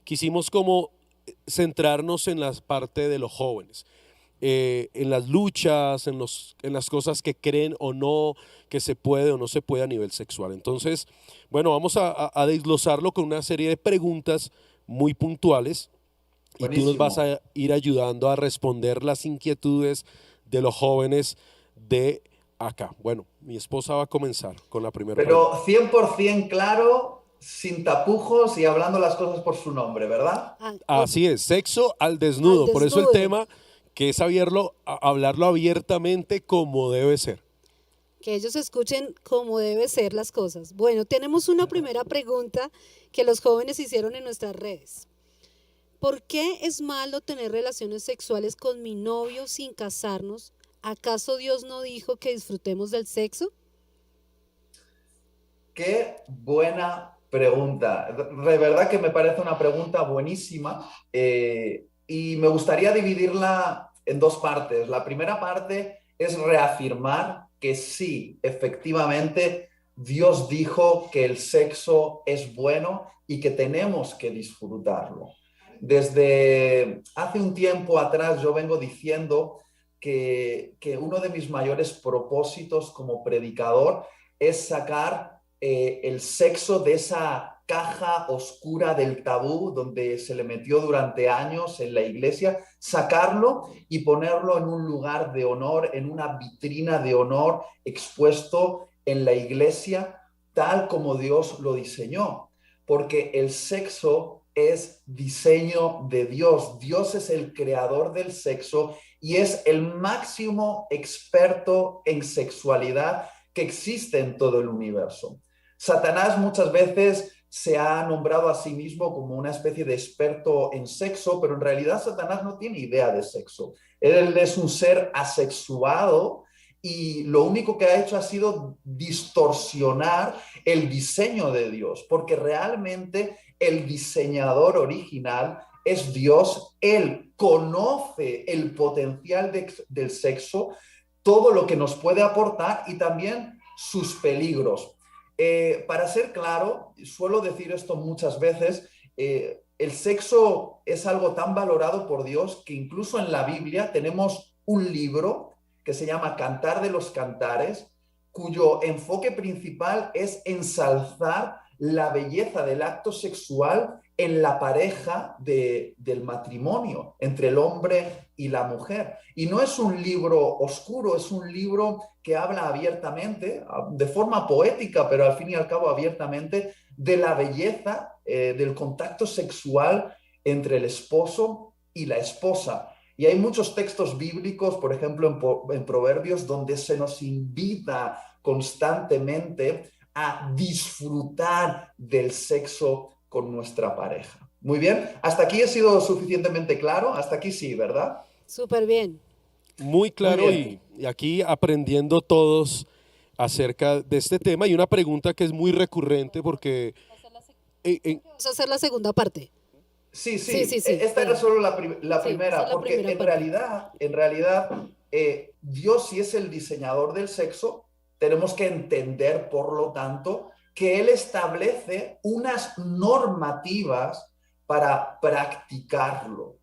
quisimos como centrarnos en la parte de los jóvenes, en las luchas, en las cosas que creen o no, que se puede o no se puede a nivel sexual. Entonces, bueno, vamos a desglosarlo con una serie de preguntas muy puntuales y tú nos vas Buenísimo. a ir ayudando a responder las inquietudes de los jóvenes de acá. Bueno, mi esposa va a comenzar con la primera Pero pregunta. 100% claro, sin tapujos y hablando las cosas por su nombre, ¿verdad? Ah, Así es, sexo al al desnudo. Por eso el desnudo. tema que es hablarlo abiertamente como debe ser. Que ellos escuchen cómo debe ser las cosas. Bueno, tenemos una primera pregunta que los jóvenes hicieron en nuestras redes. ¿Por qué es malo tener relaciones sexuales con mi novio sin casarnos? ¿Acaso Dios no dijo que disfrutemos del sexo? Qué buena pregunta. De verdad que me parece una pregunta buenísima y me gustaría dividirla en dos partes. La primera parte es reafirmar que sí, efectivamente, Dios dijo que el sexo es bueno y que tenemos que disfrutarlo. Desde hace un tiempo atrás yo vengo diciendo que uno de mis mayores propósitos como predicador es sacar el sexo de esa caja oscura del tabú donde se le metió durante años en la iglesia, sacarlo y ponerlo en un lugar de honor, en una vitrina de honor expuesto en la iglesia tal como Dios lo diseñó. Porque el sexo es diseño de Dios. Dios es el creador del sexo y es el máximo experto en sexualidad que existe en todo el universo. Satanás muchas veces se ha nombrado a sí mismo como una especie de experto en sexo, pero en realidad Satanás no tiene idea de sexo. Él es un ser asexuado y lo único que ha hecho ha sido distorsionar el diseño de Dios, porque realmente el diseñador original es Dios. Él conoce el potencial del sexo, todo lo que nos puede aportar y también sus peligros. Para ser claro, suelo decir esto muchas veces, el sexo es algo tan valorado por Dios que incluso en la Biblia tenemos un libro que se llama Cantar de los Cantares, cuyo enfoque principal es ensalzar la belleza del acto sexual en la pareja del matrimonio, entre el hombre y la mujer. Y no es un libro oscuro, es un libro que habla abiertamente, de forma poética, pero al fin y al cabo abiertamente, de la belleza del contacto sexual entre el esposo y la esposa. Y hay muchos textos bíblicos, por ejemplo, en Proverbios, donde se nos invita constantemente a disfrutar del sexo con nuestra pareja. Muy bien, hasta aquí he sido suficientemente claro, hasta aquí sí, ¿verdad? Súper bien. Muy Muy claro bien. y aquí aprendiendo todos acerca de este tema y una pregunta que es muy recurrente porque Vamos a hacer la segunda parte. Sí, Sí, sí, sí, sí, esta era pero solo la sí, esa es primera, la porque primera parte. en realidad, Dios sí es el diseñador del sexo, tenemos que entender, por lo tanto, que Él establece unas normativas para practicarlo.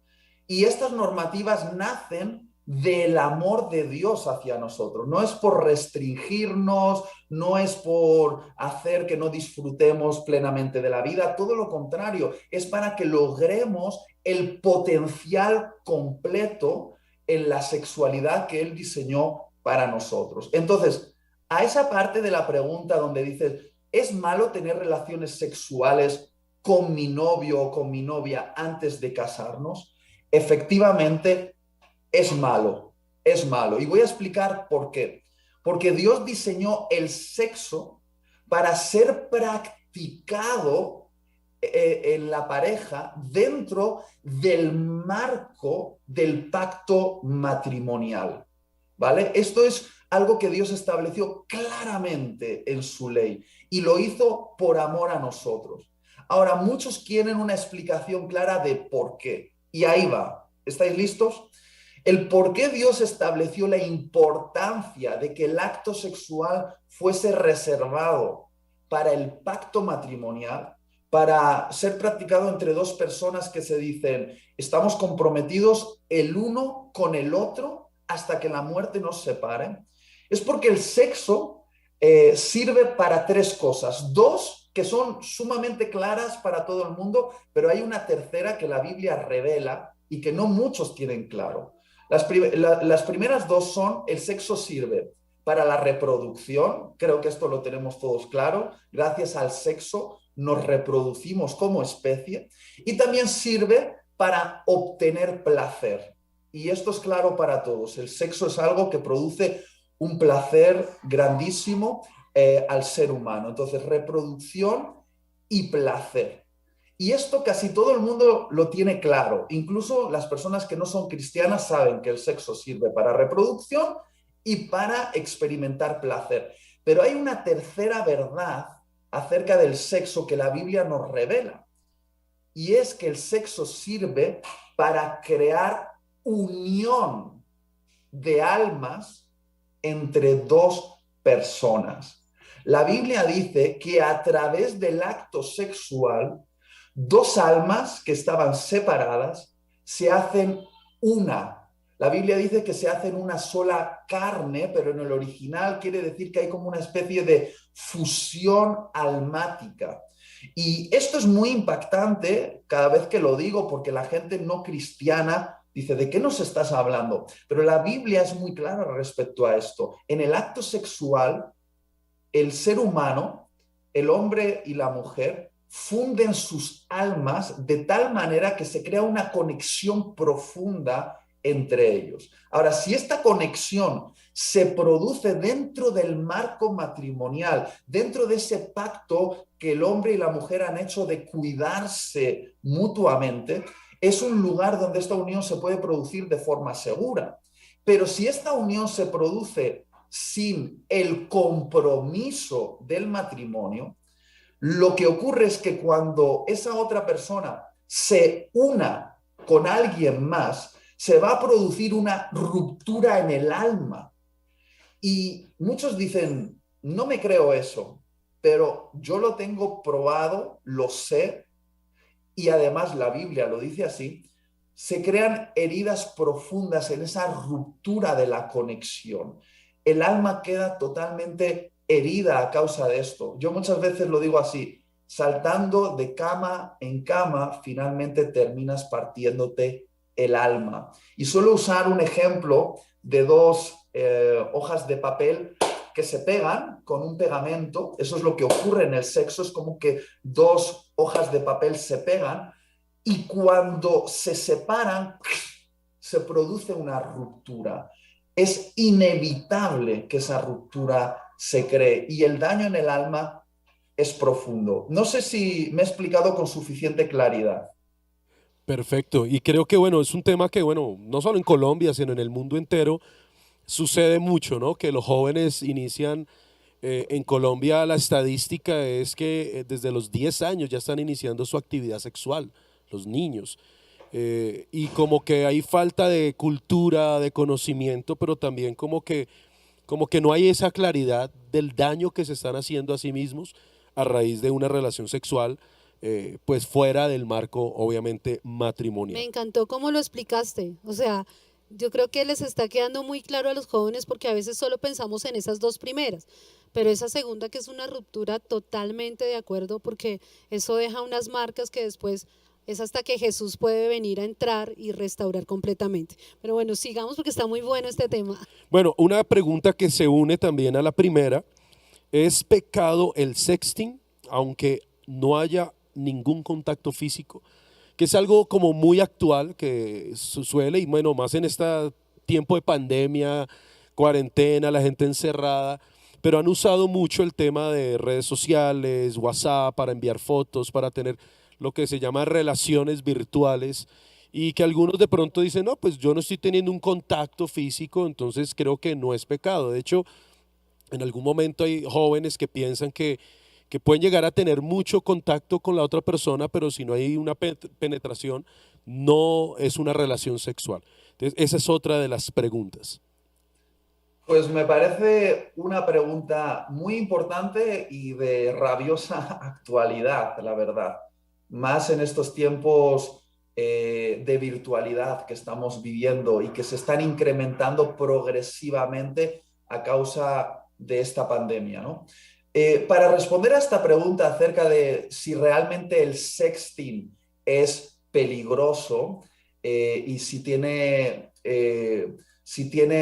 Y estas normativas nacen del amor de Dios hacia nosotros. No es por restringirnos, no es por hacer que no disfrutemos plenamente de la vida, todo lo contrario, es para que logremos el potencial completo en la sexualidad que Él diseñó para nosotros. Entonces, a esa parte de la pregunta donde dices, ¿es malo tener relaciones sexuales con mi novio o con mi novia antes de casarnos? Efectivamente, es malo, es malo. Y voy a explicar por qué. Porque Dios diseñó el sexo para ser practicado en la pareja dentro del marco del pacto matrimonial. ¿Vale? Esto es algo que Dios estableció claramente en su ley y lo hizo por amor a nosotros. Ahora, muchos quieren una explicación clara de por qué. Y ahí va. ¿Estáis listos? El por qué Dios estableció la importancia de que el acto sexual fuese reservado para el pacto matrimonial, para ser practicado entre dos personas que se dicen, estamos comprometidos el uno con el otro hasta que la muerte nos separe, es porque el sexo sirve para tres cosas. Dos que son sumamente claras para todo el mundo, pero hay una tercera que la Biblia revela y que no muchos tienen claro. Las primeras dos son, el sexo sirve para la reproducción, creo que esto lo tenemos todos claro, gracias al sexo nos reproducimos como especie, y también sirve para obtener placer. Y esto es claro para todos, el sexo es algo que produce un placer grandísimo al ser humano. Entonces, reproducción y placer. Y esto casi todo el mundo lo tiene claro. Incluso las personas que no son cristianas saben que el sexo sirve para reproducción y para experimentar placer. Pero hay una tercera verdad acerca del sexo que la Biblia nos revela. Y es que el sexo sirve para crear unión de almas entre dos personas. La Biblia dice que a través del acto sexual, dos almas que estaban separadas se hacen una. La Biblia dice que se hacen una sola carne, pero en el original quiere decir que hay como una especie de fusión almática. Y esto es muy impactante cada vez que lo digo, porque la gente no cristiana dice, ¿de qué nos estás hablando? Pero la Biblia es muy clara respecto a esto. En el acto sexual, el ser humano, el hombre y la mujer, funden sus almas de tal manera que se crea una conexión profunda entre ellos. Ahora, si esta conexión se produce dentro del marco matrimonial, dentro de ese pacto que el hombre y la mujer han hecho de cuidarse mutuamente, es un lugar donde esta unión se puede producir de forma segura. Pero si esta unión se produce sin el compromiso del matrimonio, lo que ocurre es que cuando esa otra persona se una con alguien más, se va a producir una ruptura en el alma. Y muchos dicen, no me creo eso, pero yo lo tengo probado, lo sé, y además la Biblia lo dice así, se crean heridas profundas en esa ruptura de la conexión. El alma queda totalmente herida a causa de esto. Yo muchas veces lo digo así, saltando de cama en cama, finalmente terminas partiéndote el alma. Y suelo usar un ejemplo de dos hojas de papel que se pegan con un pegamento. Eso es lo que ocurre en el sexo, es como que dos hojas de papel se pegan y cuando se separan se produce una ruptura. Es inevitable que esa ruptura se cree y el daño en el alma es profundo. No sé si me he explicado con suficiente claridad. Perfecto. Y creo que, bueno, es un tema que, bueno, no solo en Colombia, sino en el mundo entero, sucede mucho, ¿no? Que los jóvenes inician, en Colombia la estadística es que desde los 10 años ya están iniciando su actividad sexual, los niños. Y como que hay falta de cultura, de conocimiento, pero también como que no hay esa claridad del daño que se están haciendo a sí mismos a raíz de una relación sexual, pues fuera del marco, obviamente, Me matrimonial. encantó cómo lo explicaste. O sea, yo creo que les está quedando muy claro a los jóvenes porque a veces solo pensamos en esas dos primeras, pero esa segunda que es una ruptura totalmente de acuerdo porque eso deja unas marcas que después es hasta que Jesús puede venir a entrar y restaurar completamente. Pero bueno, sigamos porque está muy bueno este tema. Bueno, una pregunta que se une también a la primera, ¿es pecado el sexting, aunque no haya ningún contacto físico? Que es algo como muy actual, que suele, y bueno, más en este tiempo de pandemia, cuarentena, la gente encerrada, pero han usado mucho el tema de redes sociales, WhatsApp, para enviar fotos, para tener lo que se llama relaciones virtuales, y que algunos de pronto dicen, no, pues yo no estoy teniendo un contacto físico, entonces creo que no es pecado. De hecho, en algún momento hay jóvenes que piensan que pueden llegar a tener mucho contacto con la otra persona, pero si no hay una penetración, no es una relación sexual. Entonces, esa es otra de las preguntas. Pues me parece una pregunta muy importante y de rabiosa actualidad, la verdad. más en estos tiempos de virtualidad que estamos viviendo y que se están incrementando progresivamente a causa de esta pandemia, ¿no? Para responder a esta pregunta acerca de si realmente el sexting es peligroso y si tiene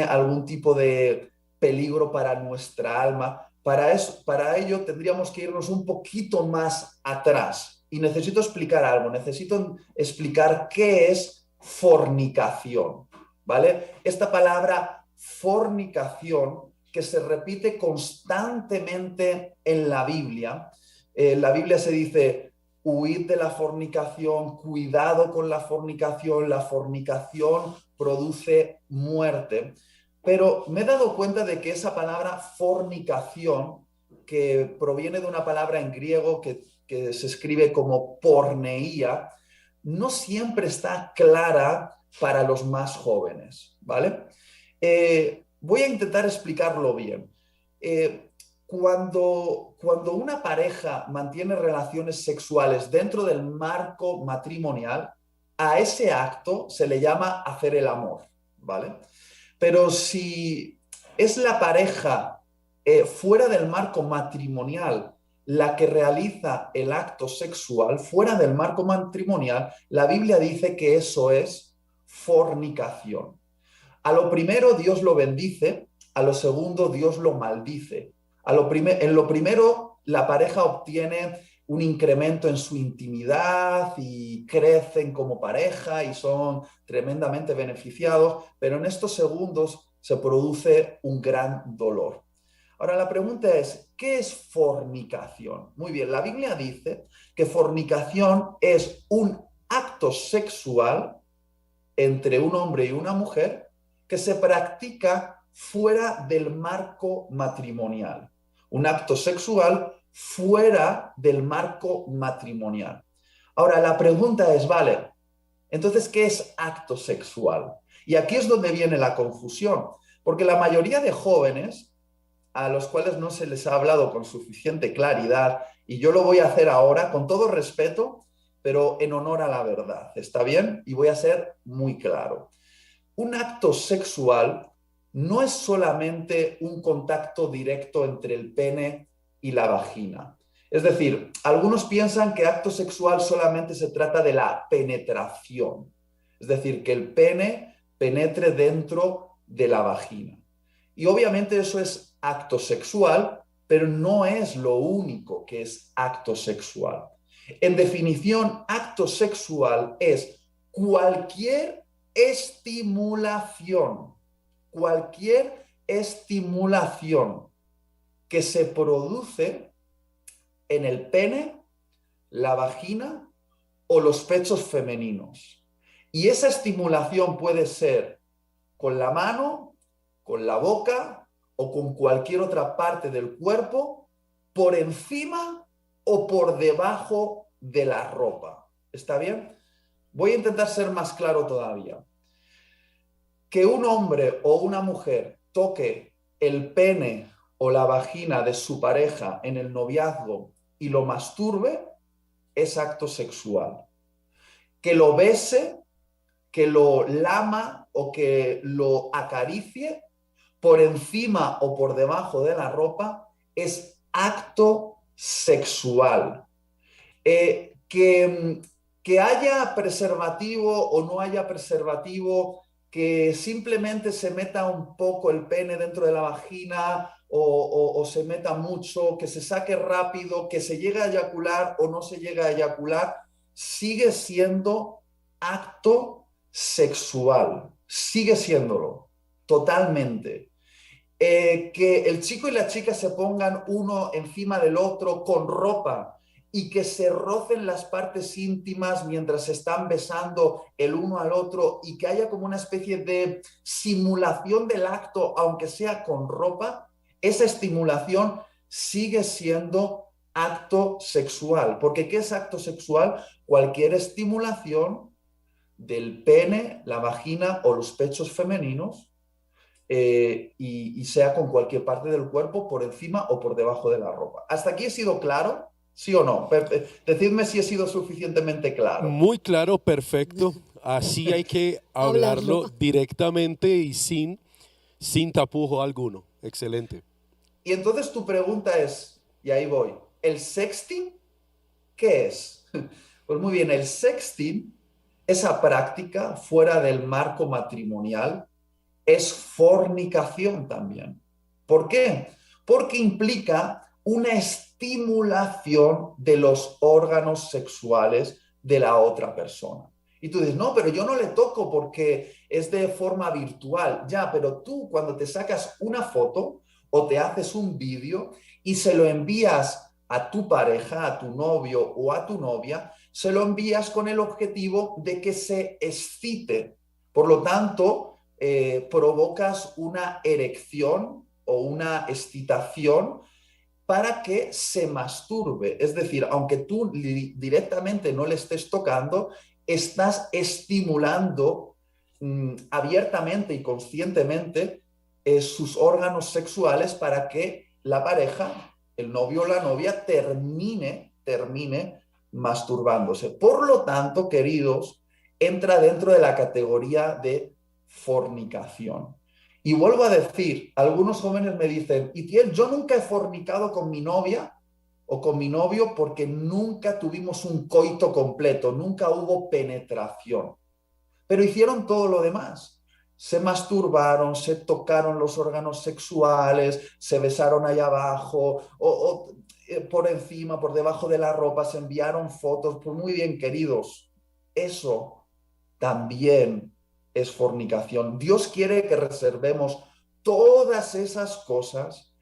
algún tipo de peligro para nuestra alma, para ello tendríamos que irnos un poquito más atrás. Y necesito explicar algo, necesito explicar qué es fornicación, ¿vale? Esta palabra fornicación que se repite constantemente en la Biblia se dice, huid de la fornicación, cuidado con la fornicación produce muerte. Pero me he dado cuenta de que esa palabra fornicación, que proviene de una palabra en griego que se escribe como porneía, no siempre está clara para los más jóvenes, ¿vale? Voy a intentar explicarlo bien. Cuando una pareja mantiene relaciones sexuales dentro del marco matrimonial, a ese acto se le llama hacer el amor, ¿vale? Pero si es la pareja fuera del marco matrimonial la que realiza el acto sexual, fuera del marco matrimonial, la Biblia dice que eso es fornicación. A lo primero Dios lo bendice, a lo segundo Dios lo maldice. En lo primero la pareja obtiene un incremento en su intimidad y crecen como pareja y son tremendamente beneficiados, pero en estos segundos se produce un gran dolor. Ahora la pregunta es, ¿qué es fornicación? Muy bien, la Biblia dice que fornicación es un acto sexual entre un hombre y una mujer que se practica fuera del marco matrimonial. Un acto sexual fuera del marco matrimonial. Ahora, la pregunta es, vale, entonces, ¿qué es acto sexual? Y aquí es donde viene la confusión, porque la mayoría de jóvenes a los cuales no se les ha hablado con suficiente claridad, y yo lo voy a hacer ahora con todo respeto, pero en honor a la verdad, ¿está bien? Y voy a ser muy claro. Un acto sexual no es solamente un contacto directo entre el pene y la vagina. Es decir, algunos piensan que acto sexual solamente se trata de la penetración, es decir, que el pene penetre dentro de la vagina. Y obviamente eso es acto sexual, pero no es lo único que es acto sexual. En definición, acto sexual es cualquier estimulación que se produce en el pene, la vagina o los pechos femeninos. Y esa estimulación puede ser con la mano, con la boca o con cualquier otra parte del cuerpo, por encima o por debajo de la ropa. ¿Está bien? Voy a intentar ser más claro todavía. Que un hombre o una mujer toque el pene o la vagina de su pareja en el noviazgo y lo masturbe es acto sexual. Que lo bese, que lo lama o que lo acaricie por encima o por debajo de la ropa es acto sexual. Que haya preservativo o no haya preservativo, que simplemente se meta un poco el pene dentro de la vagina o se meta mucho, que se saque rápido, que se llegue a eyacular o no se llegue a eyacular, sigue siendo acto sexual, sigue siéndolo, totalmente. Que el chico y la chica se pongan uno encima del otro con ropa y que se rocen las partes íntimas mientras se están besando el uno al otro y que haya como una especie de simulación del acto, aunque sea con ropa, esa estimulación sigue siendo acto sexual. Porque ¿qué es acto sexual? Cualquier estimulación del pene, la vagina o los pechos femeninos y sea con cualquier parte del cuerpo por encima o por debajo de la ropa. ¿Hasta aquí he sido claro? ¿Sí o no? Decidme si he sido suficientemente claro. Muy claro, perfecto. Así hay que Hablarlo. hablarlo directamente y sin tapujo alguno. Excelente. Y entonces tu pregunta es, y ahí voy, ¿el sexting qué es? Pues muy bien, el sexting, esa práctica fuera del marco matrimonial, es fornicación también. ¿Por qué? Porque implica una estimulación de los órganos sexuales de la otra persona. Y tú dices, no, pero yo no le toco porque es de forma virtual. Ya, pero tú cuando te sacas una foto o te haces un vídeo y se lo envías a tu pareja, a tu novio o a tu novia, se lo envías con el objetivo de que se excite. Por lo tanto, provocas una erección o una excitación para que se masturbe. Es decir, aunque tú directamente no le estés tocando, estás estimulando abiertamente y conscientemente sus órganos sexuales para que la pareja, el novio o la novia, termine masturbándose. Por lo tanto, queridos, entra dentro de la categoría de fornicación. Y vuelvo a decir, algunos jóvenes me dicen, Itiel, yo nunca he fornicado con mi novia o con mi novio porque nunca tuvimos un coito completo, nunca hubo penetración, pero hicieron todo lo demás. Se masturbaron, se tocaron los órganos sexuales, se besaron allá abajo por encima, por debajo de la ropa, se enviaron fotos. Pues muy bien, queridos, eso también es fornicación. Dios quiere que reservemos todas esas cosas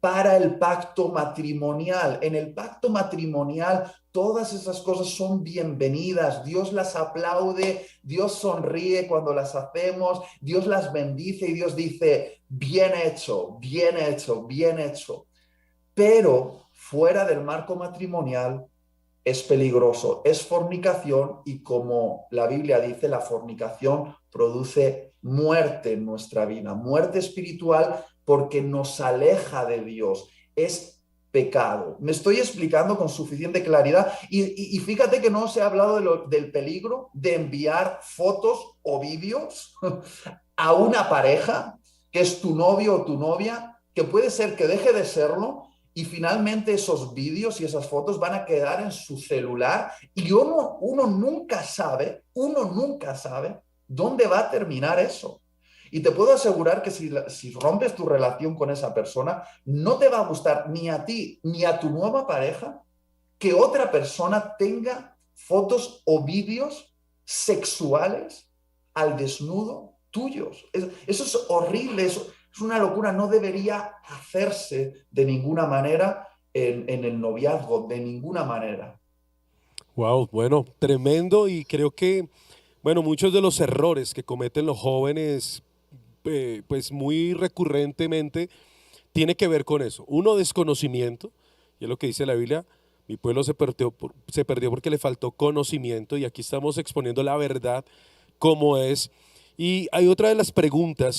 para el pacto matrimonial. En el pacto matrimonial todas esas cosas son bienvenidas. Dios las aplaude, Dios sonríe cuando las hacemos, Dios las bendice y Dios dice, bien hecho, bien hecho, bien hecho. Pero fuera del marco matrimonial es peligroso, es fornicación y como la Biblia dice, la fornicación produce muerte en nuestra vida, muerte espiritual porque nos aleja de Dios, es pecado. Me estoy explicando con suficiente claridad y fíjate que no se ha hablado del peligro de enviar fotos o vídeos a una pareja que es tu novio o tu novia, que puede ser que deje de serlo y finalmente esos vídeos y esas fotos van a quedar en su celular y uno nunca sabe dónde va a terminar eso. Y te puedo asegurar que si rompes tu relación con esa persona, no te va a gustar ni a ti ni a tu nueva pareja que otra persona tenga fotos o vídeos sexuales al desnudo tuyos. Eso es horrible, eso es una locura, no debería hacerse de ninguna manera en el noviazgo, de ninguna manera. Wow, bueno, tremendo y creo que, bueno, muchos de los errores que cometen los jóvenes, pues muy recurrentemente, tiene que ver con eso. Uno, desconocimiento, y es lo que dice la Biblia, mi pueblo se perdió porque le faltó conocimiento y aquí estamos exponiendo la verdad como es. Y hay otra de las preguntas